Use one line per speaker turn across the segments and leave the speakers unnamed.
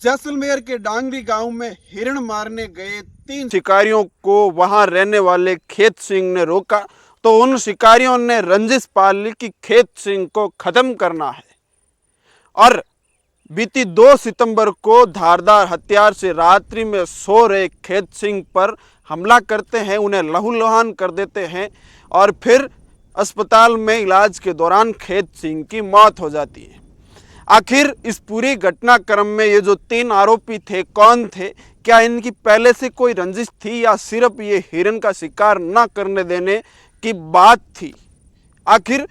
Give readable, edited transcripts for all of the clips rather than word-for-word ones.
जैसलमेर के डांगरी गांव में हिरण मारने गए 3 शिकारियों को वहां रहने वाले खेत सिंह ने रोका तो उन शिकारियों ने रंजिश पाल ली कि खेत सिंह को खत्म करना है और बीती 2 सितंबर को धारदार हथियार से रात्रि में सो रहे खेत सिंह पर हमला करते हैं, उन्हें लहूलुहान कर देते हैं और फिर अस्पताल में इलाज के दौरान खेत सिंह की मौत हो जाती है। आखिर इस पूरी घटनाक्रम में ये जो 3 आरोपी थे कौन थे? क्या इनकी पहले से कोई रंजिश थी या सिर्फ ये हिरण का शिकार न करने देने की बात थी? आखिर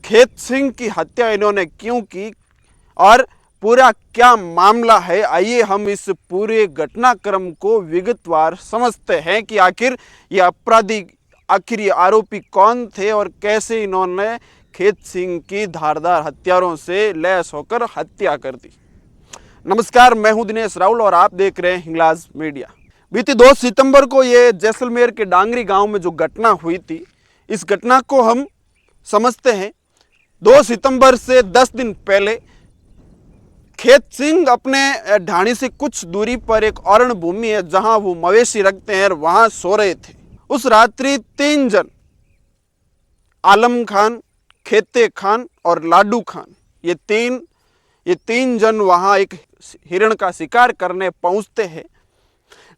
खेत सिंह की हत्या इन्होंने क्यों की और पूरा क्या मामला है? आइए हम इस पूरे घटनाक्रम को विगतवार समझते हैं कि आखिर ये अपराधी, आखिर ये आरोपी कौन थे और कैसे इन्होंने खेत सिंह की धारदार हथियारों से लैस होकर हत्या कर दी। नमस्कार, मैं हूं दिनेश राहुल और आप देख रहे हैं हिंगलाज मीडिया। बीती 2 सितंबर को ये जैसलमेर के डांगरी गांव में जो घटना हुई थी, इस घटना को हम समझते हैं। 2 सितंबर से 10 दिन पहले खेत सिंह अपने ढाणी से कुछ दूरी पर एक अरण्य भूमि है जहां वो मवेशी रखते हैं, वहां सो रहे थे। उस रात्रि 3 जन, आलम खान, खेते खान और लाडू खान, ये तीन जन वहां एक हिरण का शिकार करने पहुंचते हैं।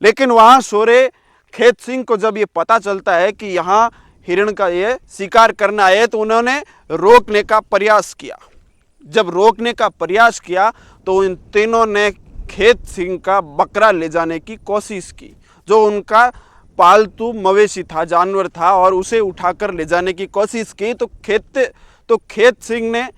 लेकिन वहां सो रहे खेत सिंह को जब ये पता चलता है कि यहाँ हिरण का ये शिकार करना है तो उन्होंने रोकने का प्रयास किया। जब रोकने का प्रयास किया तो इन तीनों ने खेत सिंह का बकरा ले जाने की कोशिश की, जो उनका पालतू मवेशी था, जानवर था, और उसे उठाकर ले जाने की कोशिश की। तो खेत सिंह ने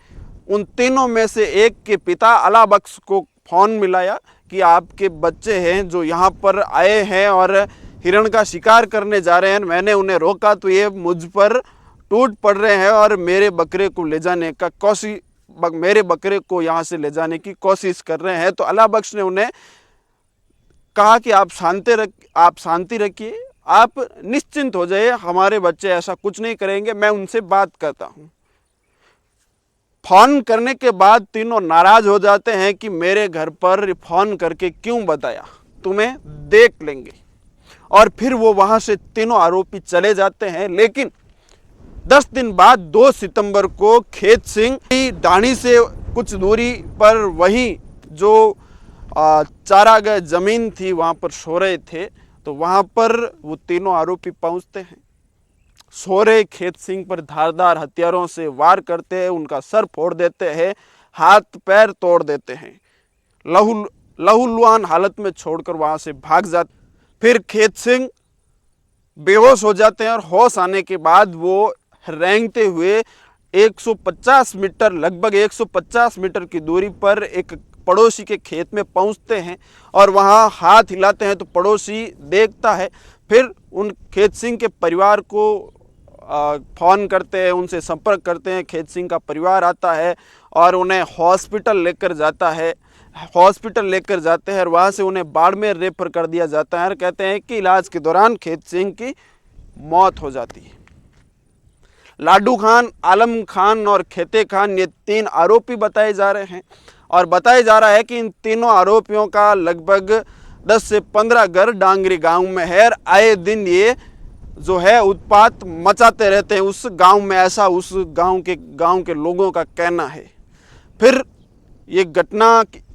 उन तीनों में से एक के पिता अला बख्श को फ़ोन मिलाया कि आपके बच्चे हैं जो यहाँ पर आए हैं और हिरण का शिकार करने जा रहे हैं, मैंने उन्हें रोका तो ये मुझ पर टूट पड़ रहे हैं और मेरे बकरे को यहाँ से ले जाने की कोशिश कर रहे हैं। तो अला बख्श ने उन्हें कहा कि आप शांति रखिए, आप निश्चिंत हो जाइए, हमारे बच्चे ऐसा कुछ नहीं करेंगे, मैं उनसे बात करता हूँ। फ़ोन करने के बाद तीनों नाराज हो जाते हैं कि मेरे घर पर फ़ोन करके क्यों बताया, तुम्हें देख लेंगे। और फिर वो वहाँ से तीनों आरोपी चले जाते हैं। लेकिन 10 दिन बाद 2 सितंबर को खेत सिंह की ढाणी से कुछ दूरी पर वहीं जो चारागाह जमीन थी वहाँ पर सो रहे थे। तो वहाँ पर वो तीनों आरोपी पहुँचते हैं, सो रहे खेत सिंह पर धारदार हथियारों से वार करते हैं, उनका सर फोड़ देते हैं, हाथ पैर तोड़ देते हैं, लहूलुहान हालत में छोड़कर वहाँ से भाग जाते। फिर खेत सिंह बेहोश हो जाते हैं और होश आने के बाद वो रेंगते हुए 150 मीटर, लगभग 150 मीटर की दूरी पर एक पड़ोसी के खेत में पहुंचते हैं और वहां हाथ हिलाते हैं तो पड़ोसी देखता है। फिर उन खेत सिंह के परिवार को फ़ोन करते हैं, उनसे संपर्क करते हैं। खेत सिंह का परिवार आता है और उन्हें हॉस्पिटल लेकर जाते हैं और वहाँ से उन्हें बाड़मेर रेफर कर दिया जाता है और कहते हैं कि इलाज के दौरान खेत सिंह की मौत हो जाती है। लाडू खान, आलम खान और खेते खान, ये 3 आरोपी बताए जा रहे हैं और बताया जा रहा है कि इन तीनों आरोपियों का लगभग 10 से 15 घर डांगरी गांव में है। आए दिन ये जो है उत्पात मचाते रहते हैं उस गांव में, ऐसा उस गांव के लोगों का कहना है। फिर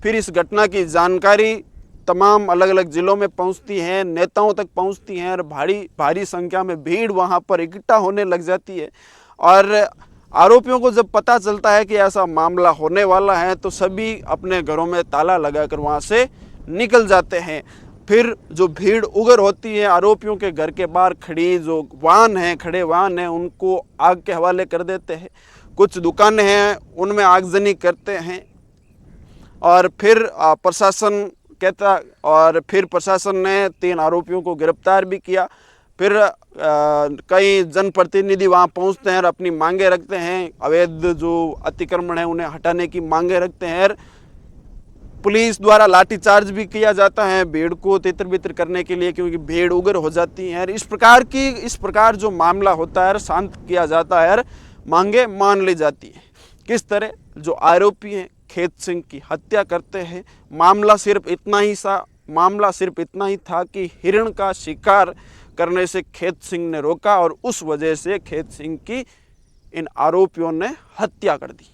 इस घटना की जानकारी तमाम अलग अलग ज़िलों में पहुंचती है, नेताओं तक पहुंचती हैं और भारी संख्या में भीड़ वहां पर इकट्ठा होने लग जाती है। और आरोपियों को जब पता चलता है कि ऐसा मामला होने वाला है तो सभी अपने घरों में ताला लगाकर वहां से निकल जाते हैं। फिर जो भीड़ उग्र होती है, आरोपियों के घर के बाहर खड़े वाहन हैं उनको आग के हवाले कर देते हैं। कुछ दुकानें हैं उनमें आगजनी करते हैं और फिर प्रशासन ने 3 आरोपियों को गिरफ्तार भी किया। फिर कई जनप्रतिनिधि वहां पहुंचते हैं और अपनी मांगे रखते हैं, अवैध जो अतिक्रमण है उन्हें हटाने की मांगे रखते हैं। पुलिस द्वारा लाठीचार्ज भी किया जाता है भीड़ को तितर बितर करने के लिए, क्योंकि भीड़ उग्र हो जाती है। इस प्रकार जो मामला होता है शांत किया जाता है, मांगे मान ली जाती है। किस तरह जो आरोपी हैं खेत सिंह की हत्या करते हैं। मामला सिर्फ इतना ही था कि हिरण का शिकार करने से खेत सिंह ने रोका और उस वजह से खेत सिंह की इन आरोपियों ने हत्या कर दी।